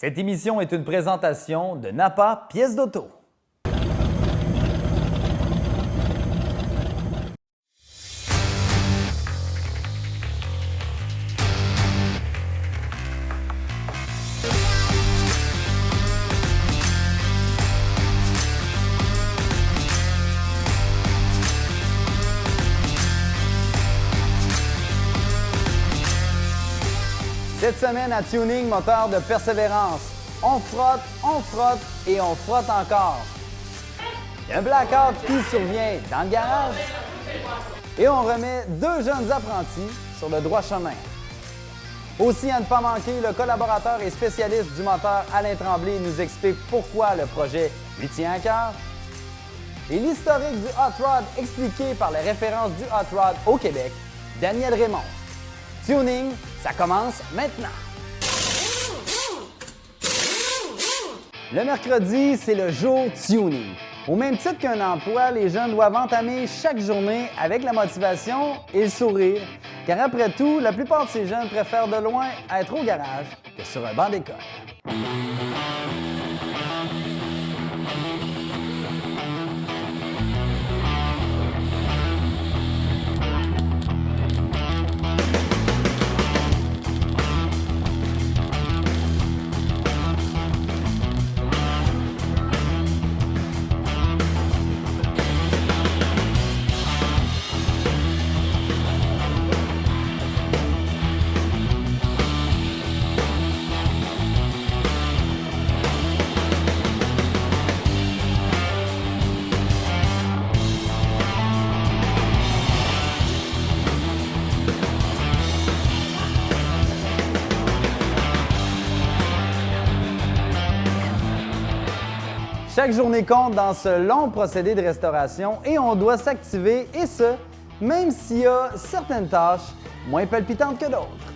Cette émission est une présentation de Napa Pièces d'auto. Cette semaine à Tuning Moteur de Persévérance, on frotte et on frotte encore. Il y a un blackout qui survient dans le garage et on remet deux jeunes apprentis sur le droit chemin. Aussi, à ne pas manquer, le collaborateur et spécialiste du moteur Alain Tremblay nous explique pourquoi le projet lui tient à cœur. Et l'historique du hot rod expliqué par les références du hot rod au Québec, Daniel Raymond. Tuning, ça commence maintenant. Le mercredi, c'est le jour tuning. Au même titre qu'un emploi, les jeunes doivent entamer chaque journée avec la motivation et le sourire. Car après tout, la plupart de ces jeunes préfèrent de loin être au garage que sur un banc d'école. Chaque journée compte dans ce long procédé de restauration et on doit s'activer, et ce, même s'il y a certaines tâches moins palpitantes que d'autres.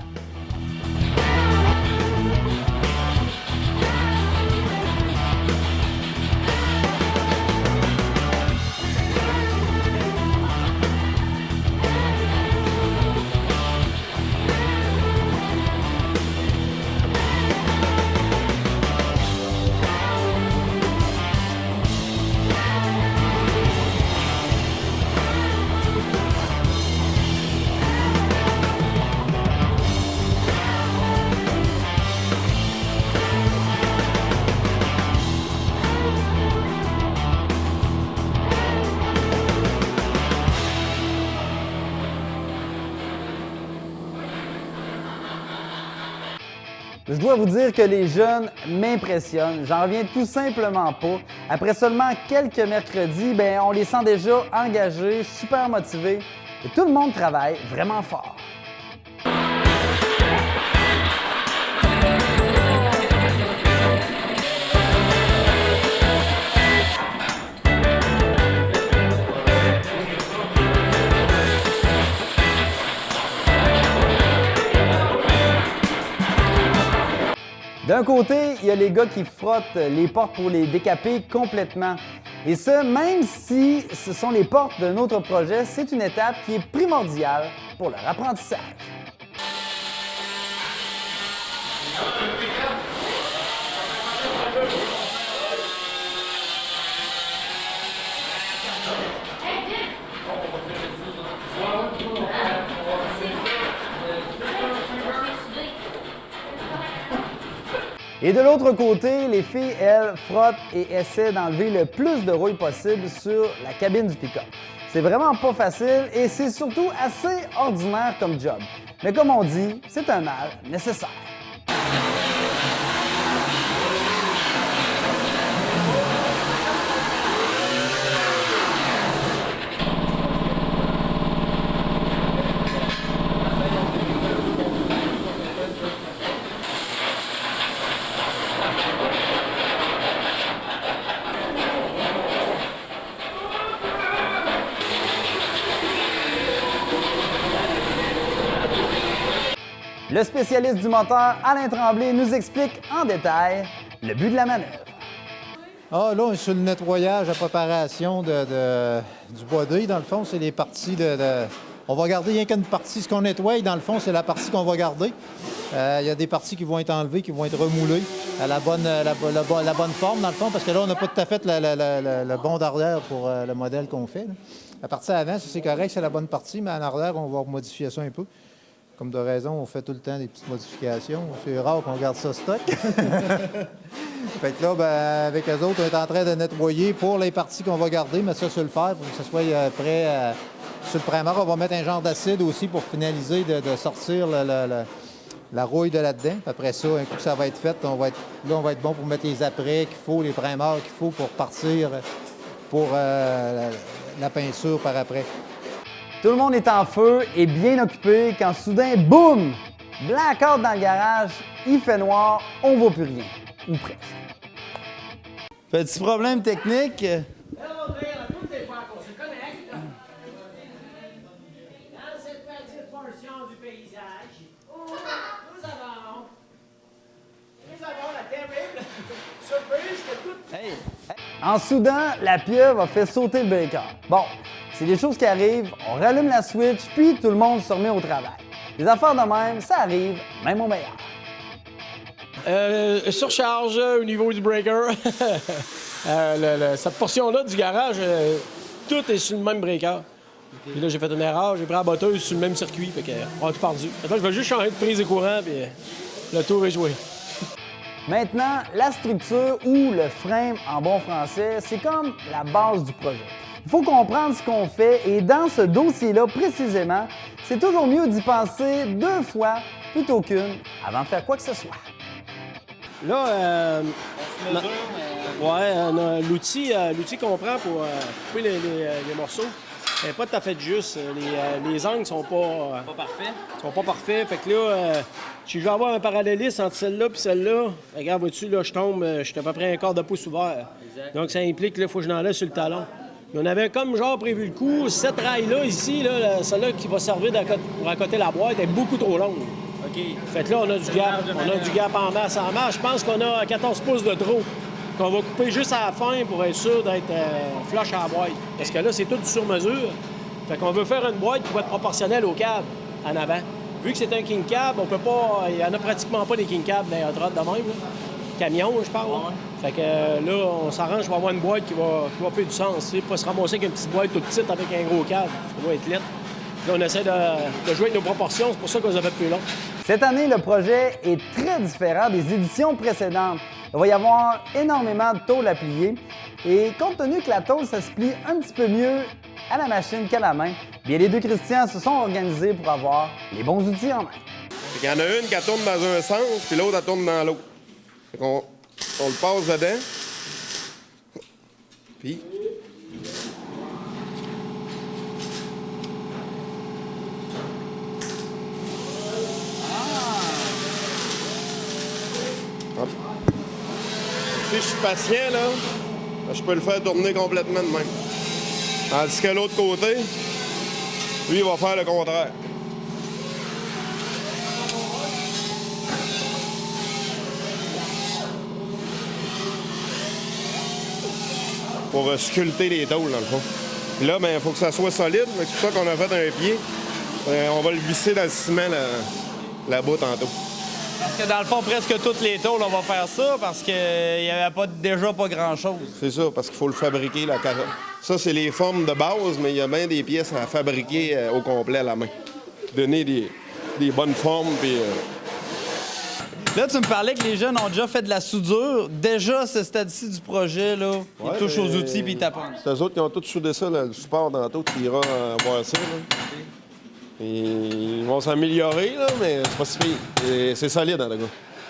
Je dois vous dire que les jeunes m'impressionnent. J'en reviens tout simplement pas. Après seulement quelques mercredis, on les sent déjà engagés, super motivés. Et tout le monde travaille vraiment fort. D'un côté, il y a les gars qui frottent les portes pour les décaper complètement. Et ça, même si ce sont les portes d'un autre projet, c'est une étape qui est primordiale pour leur apprentissage. Et de l'autre côté, les filles, elles, frottent et essaient d'enlever le plus de rouille possible sur la cabine du pick-up. C'est vraiment pas facile et c'est surtout assez ordinaire comme job. Mais comme on dit, c'est un mal nécessaire. Le spécialiste du moteur, Alain Tremblay, nous explique en détail le but de la manœuvre. Ah, là, on est sur le nettoyage, la préparation du body. Dans le fond, c'est les parties On va garder rien qu'une partie. Ce qu'on nettoie, dans le fond, c'est la partie qu'on va garder. Il y a des parties qui vont être enlevées, qui vont être remoulées à la bonne forme, dans le fond, parce que là, on n'a pas tout à fait le bon d'arrière pour le modèle qu'on fait, là. La partie avant, ça, c'est correct, c'est la bonne partie, mais en arrière, on va modifier ça un peu. Comme de raison, on fait tout le temps des petites modifications. C'est rare qu'on garde ça stock. Fait que là, ben, avec eux autres, on est en train de nettoyer pour les parties qu'on va garder, mettre ça sur le fer pour que ça soit prêt sur le primer. On va mettre un genre d'acide aussi pour finaliser de sortir la rouille de là-dedans. Après ça, un coup que ça va être fait, on va être bon pour mettre les apprêts qu'il faut, les primeurs qu'il faut pour partir pour la peinture par après. Tout le monde est en feu et bien occupé quand soudain, boum! Blackout dans le garage, il fait noir, on voit plus rien. Ou presque. Petit problème technique. Là, toutes les fois qu'on se connecte, dans cette petite portion du paysage, nous avons la terrible surprise que tout... Hey. En soudant, la pieuvre a fait sauter le breaker. Bon, c'est des choses qui arrivent, on rallume la switch, puis tout le monde se remet au travail. Les affaires de même, ça arrive, même au meilleur. Surcharge au niveau du breaker. Cette portion-là du garage, tout est sur le même breaker. Puis là, j'ai fait une erreur, j'ai pris la botteuse sur le même circuit, fait qu'on a tout perdu. Maintenant, je vais juste changer de prise de courant, puis le tour est joué. Maintenant, la structure ou le frame en bon français, c'est comme la base du projet. Il faut comprendre ce qu'on fait et dans ce dossier-là précisément, c'est toujours mieux d'y penser 2 fois plutôt qu'une avant de faire quoi que ce soit. Là, l'outil qu'on prend pour couper les morceaux n'est pas tout à fait juste. Les angles sont pas parfaits. Fait que là, si je veux avoir un parallélisme entre celle-là et celle-là, regarde, vois-tu, là, je tombe, je suis à peu près un quart de pouce ouvert. Exact. Donc, ça implique qu'il faut que je l'enlève sur le talon. Et on avait comme genre prévu le coup, cette raille-là ici, là, celle-là qui va servir pour accoter la boîte, est beaucoup trop longue. OK. Fait que là, on a du gap. On a du gap en masse. En masse, je pense qu'on a 14 pouces de trop. Qu'on va couper juste à la fin pour être sûr d'être flush à la boîte. Parce que là, c'est tout sur mesure. Fait qu'on veut faire une boîte qui va être proportionnelle au cab en avant. Vu que c'est un king cab, on peut pas. Il n'y en a pratiquement pas des king cabs dans les hot rods de même. Là. Camion, je parle. Ouais. Fait que là, on s'arrange pour avoir une boîte qui va faire du sens. Tu sais, pas se ramasser avec une petite boîte toute petite avec un gros cab. Ça doit être lettre. Là, on essaie de jouer avec nos proportions. C'est pour ça qu'on les a fait plus long. Cette année, le projet est très différent des éditions précédentes. Il va y avoir énormément de tôles à plier. Et compte tenu que la tôle, ça se plie un petit peu mieux à la machine qu'à la main, bien les deux Christians se sont organisés pour avoir les bons outils en main. Il y en a une qui tourne dans un sens, puis l'autre, elle tourne dans l'autre. On le passe dedans. Puis... Hop. Si je suis patient, là, je peux le faire tourner complètement de même. Tandis que l'autre côté, lui, il va faire le contraire. Pour sculpter les tôles, dans le fond. Puis là, il faut que ça soit solide. C'est pour ça qu'on a fait un pied. On va le visser dans le ciment là-bas tantôt. Parce que dans le fond, presque toutes les tôles, on va faire ça parce qu'il n'y avait déjà pas grand-chose. C'est ça, parce qu'il faut le fabriquer, la carotte. Ça, c'est les formes de base, mais il y a bien des pièces à fabriquer au complet à la main. Donner des bonnes formes, puis... Là, tu me parlais que les jeunes ont déjà fait de la soudure. Déjà, ce stade-ci du projet, là, ils touchent aux outils puis ils t'apprennent. C'est eux autres qui ont tous soudé ça, là, le support tantôt, tu iras voir ça. Là. Et ils vont s'améliorer, là, mais c'est pas si pire. C'est solide, en tout cas.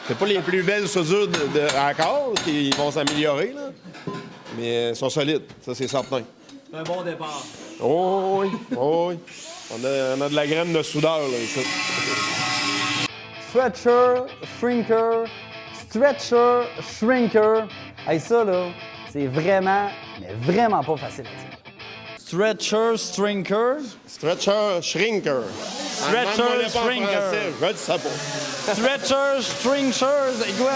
C'est pas les plus belles soudures encore qui vont s'améliorer, là, mais ils sont solides, ça, c'est certain. C'est un bon départ. Oh oui, oh oui. On a de la graine de soudeur, là, ici. Stretcher, shrinker, stretcher, shrinker. Hey, ça, là, c'est vraiment, mais vraiment pas facile à dire. Stretcher, shrinker. Stretcher, shrinker. Stretcher, shrinker. Je dis ça pas. Stretcher, shrinkers. Et quoi?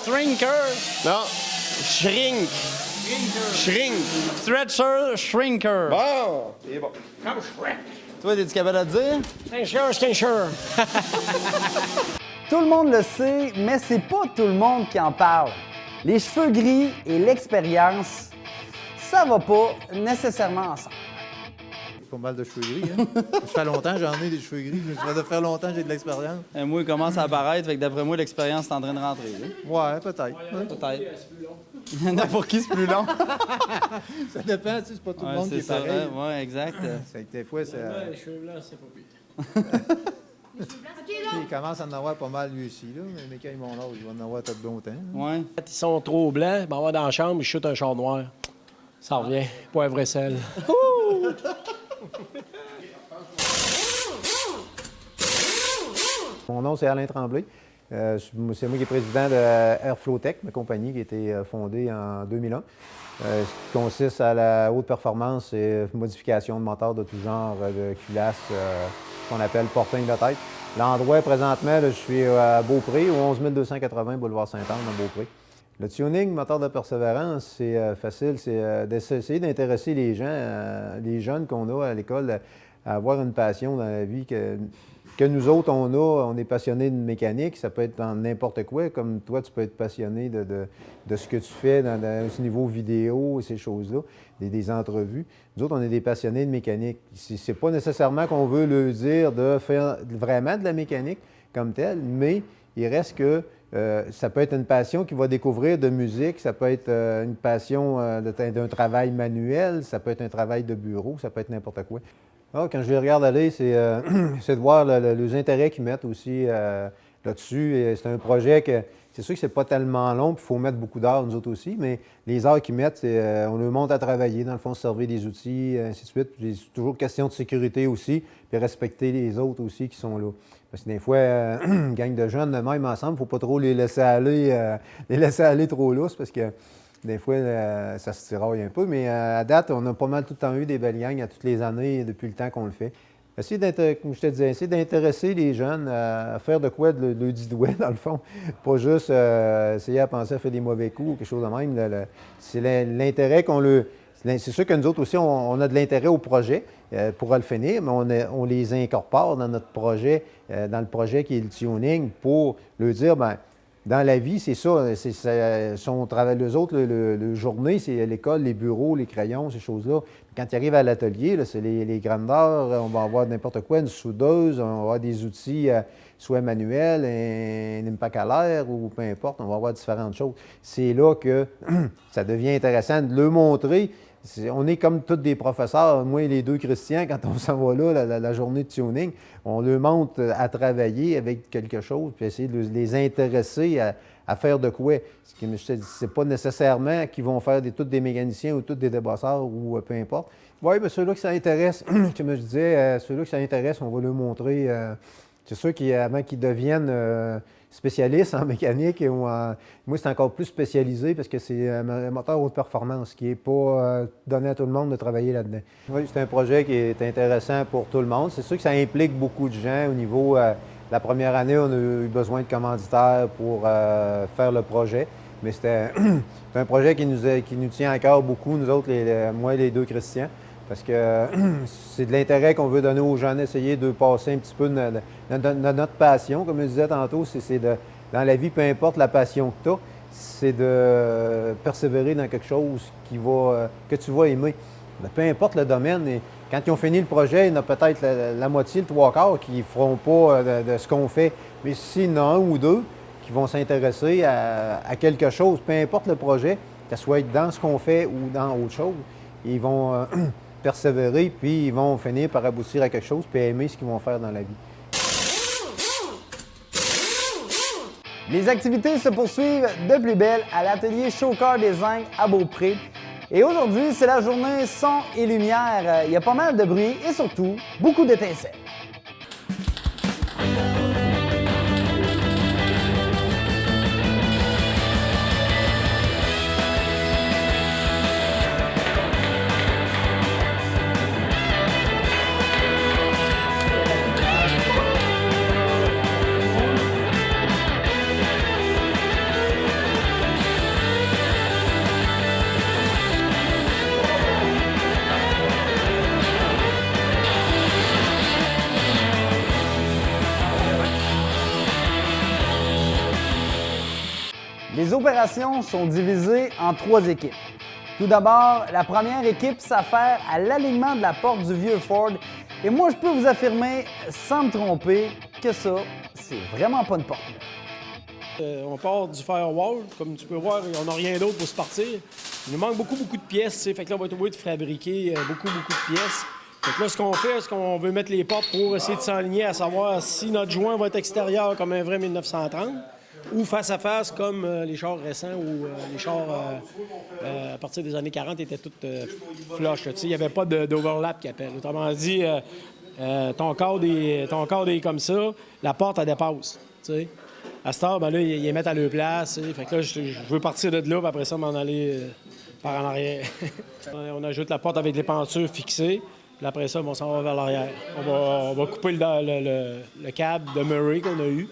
Shrinker. Non, shrink. Shrink. Stretcher, shrinker. Bon, c'est bon. Toi, t'es-tu capable de dire? C'est sûr. Tout le monde le sait, mais c'est pas tout le monde qui en parle. Les cheveux gris et l'expérience, ça va pas nécessairement ensemble. Pas mal de cheveux gris, hein? Ça fait longtemps que j'en ai des cheveux gris. Ça doit faire longtemps que j'ai de l'expérience. Et moi, il commence à apparaître, fait que d'après moi, l'expérience est en train de rentrer. Là. Ouais, peut-être. Ouais. Peut-être. Il y en a pour qui c'est plus long. Ça dépend, tu sais, c'est pas tout le monde qui est ça, pareil. Oui, exact. C'est que des fois, c'est... Les cheveux blancs, c'est pas pire. Il commence à en avoir pas mal lui aussi, là. Mais quand ils m'ont l'âge, il va en avoir tout bon temps. Ouais. Quand ils sont trop blancs, ben, on va dans la chambre, ils chutent un char noir. Ça revient. Poivre et sel. Mon nom, c'est Alain Tremblay. C'est moi qui est président de Airflowtech, ma compagnie qui a été fondée en 2001. Ce qui consiste à la haute performance et modification de moteurs de tout genre, de culasse, qu'on appelle porting de tête. L'endroit, présentement, là, je suis à Beaupré, au 11 280 boulevard Saint-Anne, à Beaupré. Le tuning moteur de persévérance, c'est facile, c'est d'essayer d'intéresser les gens, les jeunes qu'on a à l'école, à avoir une passion dans la vie que nous autres, on est passionnés de mécanique. Ça peut être dans n'importe quoi, comme toi, tu peux être passionné de ce que tu fais dans ce niveau vidéo et ces choses-là, des entrevues. Nous autres, on est des passionnés de mécanique. C'est pas nécessairement qu'on veut leur dire de faire vraiment de la mécanique comme telle, mais il reste que ça peut être une passion qu'il va découvrir de musique, ça peut être une passion d'un travail manuel, ça peut être un travail de bureau, ça peut être n'importe quoi. Ah, quand je les regarde aller, c'est de voir les intérêts qu'ils mettent aussi là-dessus. Et c'est un projet que, c'est sûr que c'est pas tellement long, puis il faut mettre beaucoup d'heures, nous autres aussi, mais les heures qu'ils mettent, on leur montre à travailler, dans le fond, se servir des outils, ainsi de suite. Puis c'est toujours question de sécurité aussi, puis respecter les autres aussi qui sont là. Parce que des fois, une gang de jeunes, même ensemble, il ne faut pas trop les laisser aller trop lousse, parce que des fois, ça se tiraille un peu, mais à date, on a pas mal tout le temps eu des belles gangs à toutes les années depuis le temps qu'on le fait. Comme je te disais, essayer d'intéresser les jeunes à faire de quoi de le 10 doigts, dans le fond. Pas juste essayer à penser à faire des mauvais coups ou quelque chose de même. C'est l'intérêt qu'on le... C'est sûr que nous autres aussi, on a de l'intérêt au projet pour le finir, mais on les incorpore dans notre projet, dans le projet qui est le tuning, pour leur dire, bien, dans la vie, c'est ça. Son travail, les autres, le journée, c'est l'école, les bureaux, les crayons, ces choses-là. Quand ils arrivent à l'atelier, c'est les grandeurs, on va avoir n'importe quoi, une soudeuse, on va avoir des outils, soit manuels, un impact à l'air ou peu importe, on va avoir différentes choses. C'est là que ça devient intéressant de le montrer. On est comme tous des professeurs, moi et les deux Christians, quand on s'en va là, la journée de tuning, on leur montre à travailler avec quelque chose, puis essayer de les intéresser à faire de quoi. C'est pas nécessairement qu'ils vont faire tous des mécaniciens ou tous des débosseurs ou peu importe. Oui, bien ceux-là que ça intéresse, comme je disais, ceux-là que ça intéresse, on va leur montrer. C'est sûr qu'avant qu'ils deviennent spécialistes en mécanique, moi, c'est encore plus spécialisé parce que c'est un moteur haute performance qui n'est pas donné à tout le monde de travailler là-dedans. Oui, c'est un projet qui est intéressant pour tout le monde. C'est sûr que ça implique beaucoup de gens au niveau... la première année, on a eu besoin de commanditaires pour faire le projet, mais c'est un projet qui nous tient à cœur beaucoup, nous autres, moi et les deux Christians, parce que c'est de l'intérêt qu'on veut donner aux jeunes, essayer de passer un petit peu de notre passion, comme je disais tantôt, dans la vie, peu importe la passion que tu as, c'est de persévérer dans quelque chose que tu vas aimer. Mais peu importe le domaine, et quand ils ont fini le projet, il y en a peut-être la moitié, le trois quarts qui ne feront pas de ce qu'on fait. Mais s'il y en a un ou deux qui vont s'intéresser à quelque chose, peu importe le projet, que ce soit dans ce qu'on fait ou dans autre chose, ils vont persévérer, puis ils vont finir par aboutir à quelque chose, puis aimer ce qu'ils vont faire dans la vie. Les activités se poursuivent de plus belle à l'atelier Showcar Design à Beaupré. Et aujourd'hui, c'est la journée son et lumière. Il y a pas mal de bruit et surtout, beaucoup d'étincelles. Les opérations sont divisées en 3 équipes. Tout d'abord, la première équipe s'affaire à l'alignement de la porte du vieux Ford. Et moi, je peux vous affirmer, sans me tromper, que ça, c'est vraiment pas une porte. On part du firewall. Comme tu peux voir, on n'a rien d'autre pour se partir. Il nous manque beaucoup de pièces. T'sais. Fait que là, on va être obligé de fabriquer beaucoup de pièces. Fait que là, ce qu'on fait, c'est qu'on veut mettre les portes pour essayer de s'aligner à savoir si notre joint va être extérieur comme un vrai 1930 ou face à face comme les chars récents ou les chars à partir des années 40 étaient toutes flush. Il n'y avait pas d'overlap qui appelle. Autrement dit, ton cadre est comme ça, la porte, elle dépasse. T'sais. À cette heure, ben là, ils les mettent à leur place. Fait que là, je veux partir de là, puis après ça, m'en aller par en arrière. On ajoute la porte avec les pentures fixées. Puis après ça, on s'en va vers l'arrière. On va couper le câble de Murray qu'on a eu.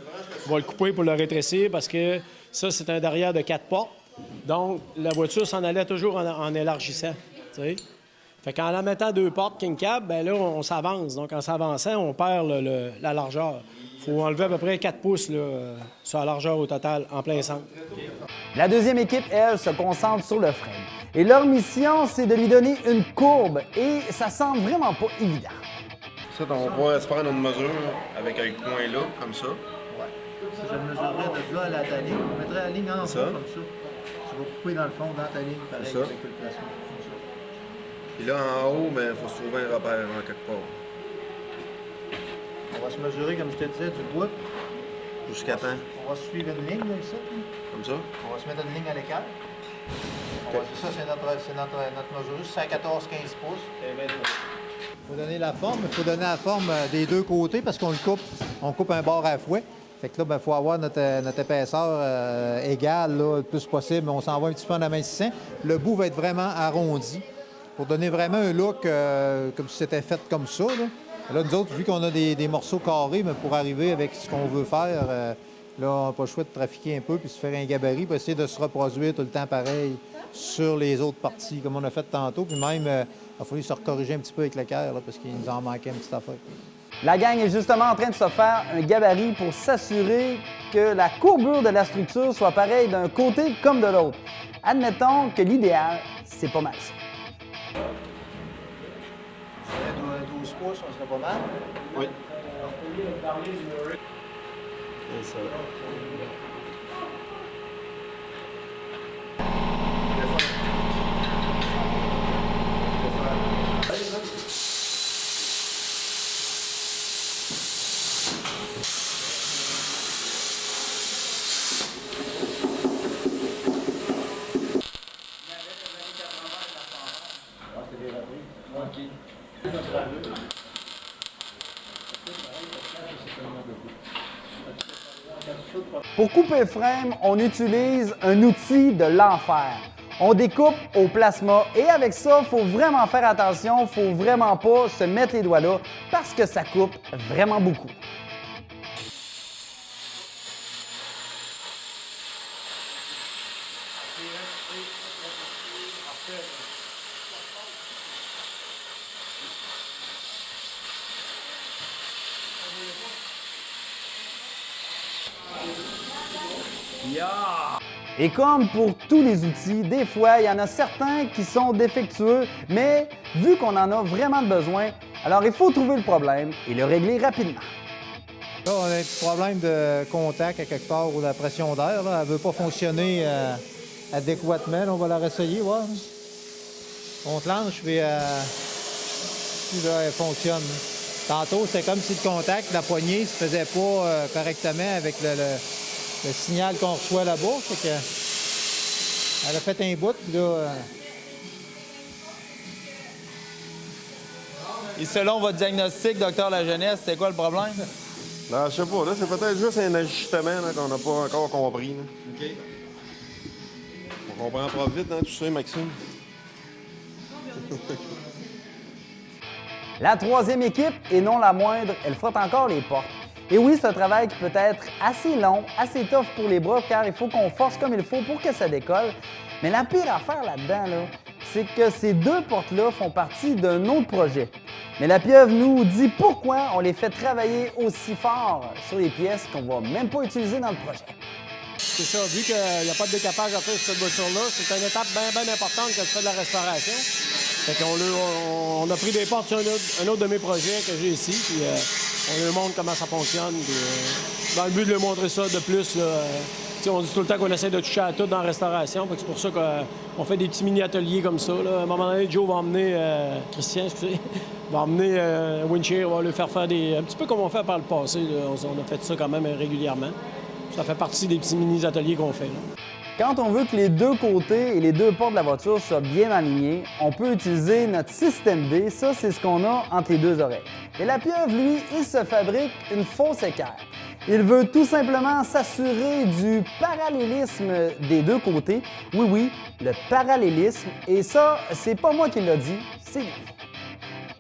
On va le couper pour le rétrécir parce que ça, c'est un derrière de 4 portes. Donc, la voiture s'en allait toujours en élargissant. T'sais. Fait qu'en la mettant 2 portes king cab, ben là, on s'avance. Donc, en s'avançant, on perd la largeur. Il faut enlever à peu près 4 pouces là, sur la largeur au total, en plein centre. La deuxième équipe, elle, se concentre sur le frame. Et leur mission, c'est de lui donner une courbe. Et ça semble vraiment pas évident. Ça, on va se prendre une mesure avec un coin là, comme ça. Si je mesurerais de là à ta ligne, on mettrait la ligne en bas comme ça. Tu vas couper dans le fond, dans ta ligne, pareil, Ça. avec le placement. Comme ça. Puis là, en haut, il faut se trouver un repère en quelque part. On va se mesurer, comme je te disais, du bout. Jusqu'à temps. On va suivre une ligne, là, ici. Comme ça. On va se mettre une ligne à l'écart. Ça, c'est notre mesure. C'est à 14-15 pouces. Il faut donner la forme. Il faut donner la forme des deux côtés parce qu'on le coupe. On coupe un bord à fouet. Fait que là, il faut avoir notre épaisseur égale là, le plus possible. On s'en va un petit peu en amincissant. Le bout va être vraiment arrondi pour donner vraiment un look comme si c'était fait comme ça. Là, nous autres, vu qu'on a des morceaux carrés, mais pour arriver avec ce qu'on veut faire, là, on n'a pas le choix de trafiquer un peu puis se faire un gabarit pour essayer de se reproduire tout le temps pareil sur les autres parties, comme on a fait tantôt. Puis même, il a fallu se recorriger un petit peu avec l'équerre parce qu'il nous en manquait une petite affaire. La gang est justement en train de se faire un gabarit pour s'assurer que la courbure de la structure soit pareille d'un côté comme de l'autre. Admettons que l'idéal, c'est pas mal ça. 12 pouces, on serait pas mal. Oui. C'est ça. Pour couper le frame, on utilise un outil de l'enfer. On découpe au plasma et avec ça, il faut vraiment faire attention, il ne faut vraiment pas se mettre les doigts là parce que ça coupe vraiment beaucoup. Et comme pour tous les outils, des fois, il y en a certains qui sont défectueux, mais vu qu'on en a vraiment besoin, alors il faut trouver le problème et le régler rapidement. Là, on a un petit problème de contact à quelque part ou de la pression d'air. Elle ne veut pas fonctionner adéquatement. Là, on va la réessayer, voir. On te lance, puis là, elle fonctionne. Tantôt, c'est comme si le contact, la poignée, ne se faisait pas correctement avec le signal qu'on reçoit là-bas. Fait que, elle a fait un bout, puis là... Et selon votre diagnostic, docteur La Jeunesse, c'est quoi le problème? Non, je sais pas. Là, c'est peut-être juste un ajustement là, qu'on n'a pas encore compris. Là. OK. On comprend pas vite, hein, tu sais, Maxime? La troisième équipe, et non la moindre, elle frotte encore les portes. Et oui, c'est un travail qui peut être assez long, assez tough pour les bras, car il faut qu'on force comme il faut pour que ça décolle. Mais la pire affaire là-dedans, là, c'est que ces deux portes-là font partie d'un autre projet. Mais la pieuvre nous dit pourquoi on les fait travailler aussi fort sur les pièces qu'on va même pas utiliser dans le projet. c'est ça. Vu qu'il n'y a pas de décapage à faire sur cette voiture-là, c'est une étape bien importante quand tu fais de la restauration. Fait qu'on on a pris des portes sur un autre de mes projets que j'ai ici, puis on leur montre comment ça fonctionne. Puis, dans le but de leur montrer ça de plus, là, on dit tout le temps qu'on essaie de toucher à tout dans la restauration. C'est pour ça qu'on fait des petits mini-ateliers comme ça. Là. À un moment donné, Joe va emmener, Christian, excusez, va emmener Windshield, va lui faire un petit peu comme on fait par le passé. Là. On a fait ça quand même régulièrement. Ça fait partie des petits mini-ateliers qu'on fait. Là. Quand on veut que les deux côtés et les deux portes de la voiture soient bien alignés, on peut utiliser notre système D. Ça, c'est ce qu'on a entre les deux oreilles. Et la pieuvre, lui, il se fabrique une fausse équerre. Il veut tout simplement s'assurer du parallélisme des deux côtés. Oui, oui, le parallélisme. Et ça, c'est pas moi qui l'a dit, c'est lui.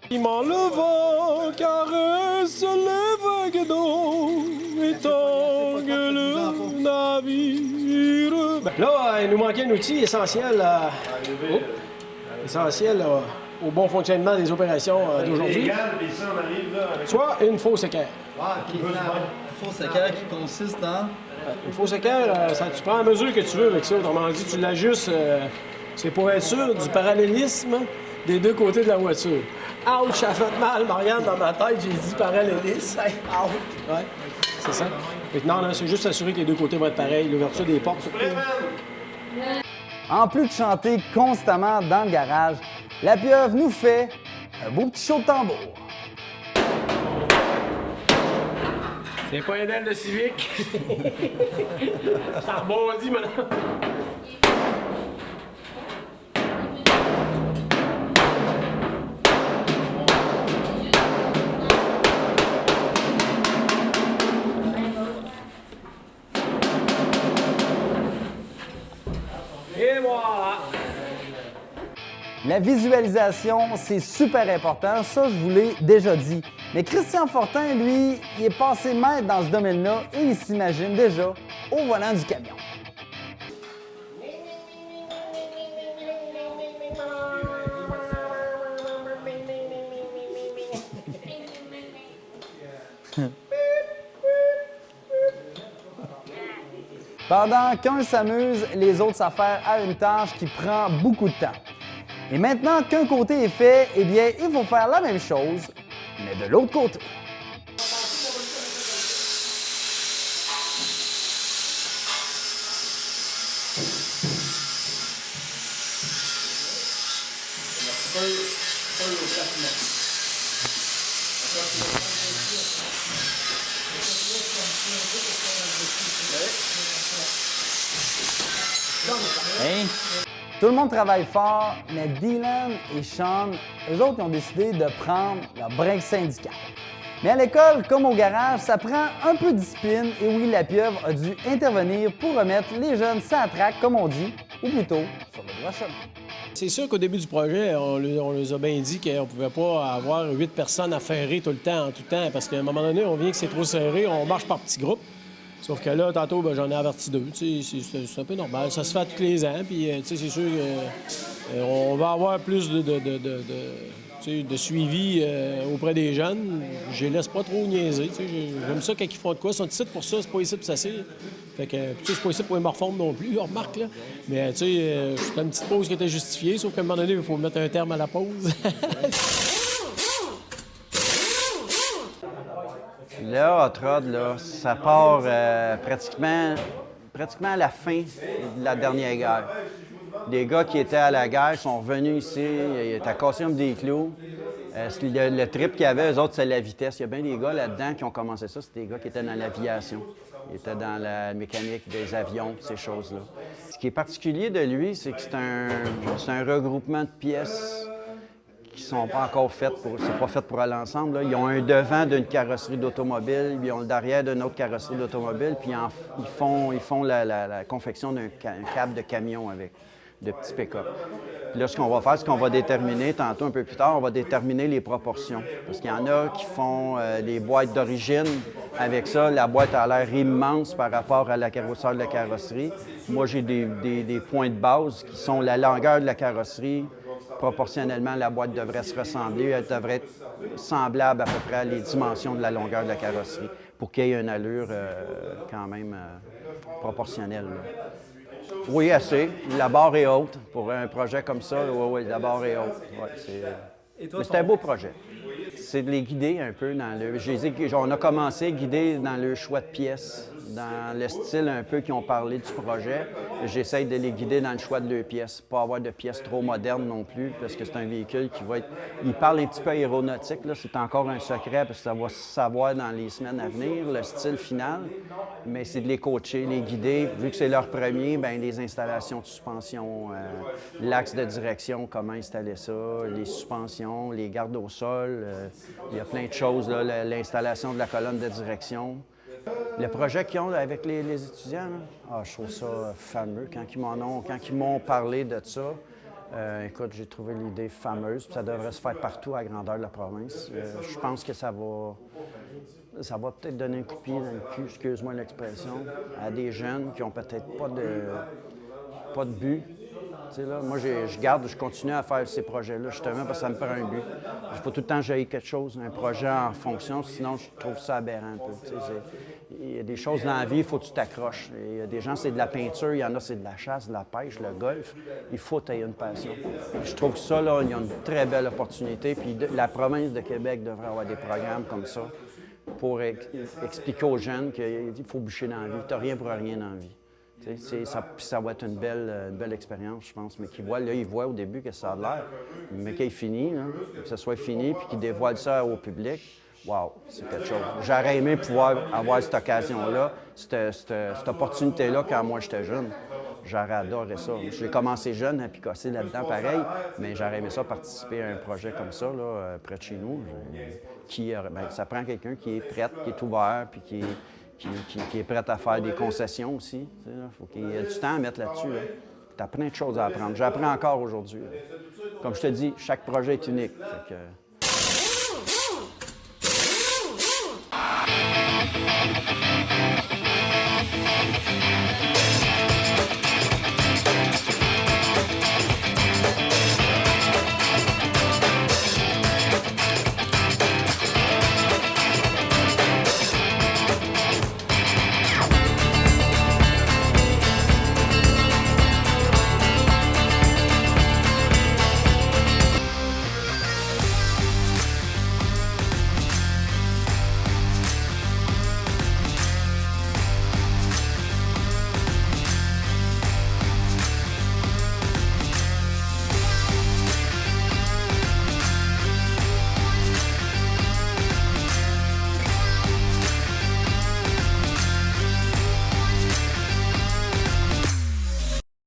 Piment le vent caresse les vagues d'eau et tangue le navire. Là, il nous manquait un outil essentiel, au bon fonctionnement des opérations d'aujourd'hui. Soit une fausse équerre. Une fausse équerre qui consiste en... Une fausse équerre, tu prends la mesure que tu veux avec ça. Autrement dit, tu l'ajustes, c'est pour être sûr du parallélisme des deux côtés de la voiture. Ouch, ça fait mal, Marianne, dans ma tête, j'ai dit parallélisme. Hey, ouch! Ouais, c'est ça. Maintenant, c'est juste s'assurer que les deux côtés vont être pareils. L'ouverture des portes, surtout. En plus de chanter constamment dans le garage, la pieuvre nous fait un beau petit show de tambour. C'est pas un aile de Civic. Ça rebondit maintenant. Et voilà! La visualisation, c'est super important, ça je vous l'ai déjà dit. Mais Christian Fortin, lui, il est passé maître dans ce domaine-là et il s'imagine déjà au volant du camion. Pendant qu'un s'amuse, les autres s'affairent à une tâche qui prend beaucoup de temps. Et maintenant qu'un côté est fait, eh bien, il faut faire la même chose, mais de l'autre côté. Hein? Tout le monde travaille fort, mais Dylan et Sean, eux autres, ils ont décidé de prendre leur break syndical. Mais à l'école, comme au garage, ça prend un peu de discipline et oui, la pieuvre a dû intervenir pour remettre les jeunes sans traque, comme on dit, ou plutôt sur le droit chemin. C'est sûr qu'au début du projet, on les a bien dit qu'on ne pouvait pas avoir 8 personnes à ferrer tout le temps, parce qu'à un moment donné, on vient que c'est trop serré, on marche par petits groupes. Sauf que là, tantôt, j'en ai averti 2. C'est un peu normal. Ça se fait tous les ans. Puis, c'est sûr qu'on va avoir plus de suivi auprès des jeunes. Je les laisse pas trop niaiser. J'aime ça quand ils font de quoi. Ils sont ici pour ça. C'est pas ici pour s'asseoir. Fait que, c'est pas ici pour les morfondre non plus, remarque, là. Mais, c'était une petite pause qui était justifiée. Sauf qu'à un moment donné, il faut mettre un terme à la pause. Là, Hot Rod, là, ça part pratiquement à la fin de la dernière guerre. Des gars qui étaient à la guerre sont revenus ici, ils étaient cassés comme des clous. Le trip qu'il y avait, eux autres, c'est la vitesse. Il y a bien des gars là-dedans qui ont commencé ça, c'était des gars qui étaient dans l'aviation. Ils étaient dans la mécanique des avions, ces choses-là. Ce qui est particulier de lui, c'est que c'est un regroupement de pièces qui sont pas encore faites pour aller ensemble. Là. Ils ont un devant d'une carrosserie d'automobile, ils ont le derrière d'une autre carrosserie d'automobile, puis ils font la confection d'un câble de camion avec de petits pick-up. Puis là, ce qu'on va faire, c'est qu'on va déterminer, tantôt un peu plus tard, on va déterminer les proportions. Parce qu'il y en a qui font les boîtes d'origine. Avec ça, la boîte a l'air immense par rapport à la carrosseur de la carrosserie. Moi, j'ai des points de base qui sont la longueur de la carrosserie. Proportionnellement, la boîte devrait se ressembler. Elle devrait être semblable à peu près à les dimensions de la longueur de la carrosserie. pour qu'il y ait une allure quand même proportionnelle. Là. Oui, assez. La barre est haute. Pour un projet comme ça, oui, la barre est haute. Ouais, mais c'est un beau projet. C'est de les guider un peu dans le... On a commencé à guider dans le choix de pièces, dans le style un peu qu'ils ont parlé du projet. J'essaie de les guider dans le choix de leurs pièces, pas avoir de pièces trop modernes non plus, parce que c'est un véhicule qui va être... Il parle un petit peu aéronautique, là, c'est encore un secret, parce que ça va se savoir dans les semaines à venir, le style final, mais c'est de les coacher, les guider. Vu que c'est leur premier, bien, les installations de suspension, l'axe de direction, comment installer ça, les suspensions, les gardes au sol, il y a plein de choses, là, l'installation de la colonne de direction. Le projet qu'ils ont avec les étudiants, là, je trouve ça fameux. Quand ils m'ont parlé de ça, écoute, j'ai trouvé l'idée fameuse. Puis ça devrait se faire partout à la grandeur de la province. Je pense que ça va peut-être donner un coup de pied dans le cul, excuse-moi l'expression, à des jeunes qui n'ont peut-être pas de but. Tu sais, là, moi, je continue à faire ces projets-là, justement, parce que ça me prend un but. Il faut tout le temps jaillir quelque chose, un projet en fonction, sinon je trouve ça aberrant un peu. Tu sais, il y a des choses dans la vie, il faut que tu t'accroches. Il y a des gens, c'est de la peinture, il y en a, c'est de la chasse, de la pêche, le golf. Il faut que tu aies une passion. Je trouve que ça, là, il y a une très belle opportunité. Puis la province de Québec devrait avoir des programmes comme ça pour expliquer aux jeunes qu'il faut bûcher dans la vie. Tu n'as rien pour rien dans la vie. Ça va être une belle expérience, je pense. Mais ils voient au début que ça a l'air. Mais qu'il finit, là, que ce soit fini, puis qu'ils dévoilent ça au public, wow, c'est quelque chose. J'aurais aimé pouvoir avoir cette occasion-là, cette opportunité-là quand moi j'étais jeune. J'aurais adoré ça. J'ai commencé jeune à picosser là-dedans, pareil, mais j'aurais aimé ça participer à un projet comme ça, là, près de chez nous. Ça prend quelqu'un qui est prêt, qui est ouvert, puis qui est prêt à faire des concessions aussi. Il faut qu'il y ait du temps à mettre là-dessus. Là. Tu as plein de choses à apprendre. J'apprends encore aujourd'hui. Comme je te dis, chaque projet est unique. Fait que...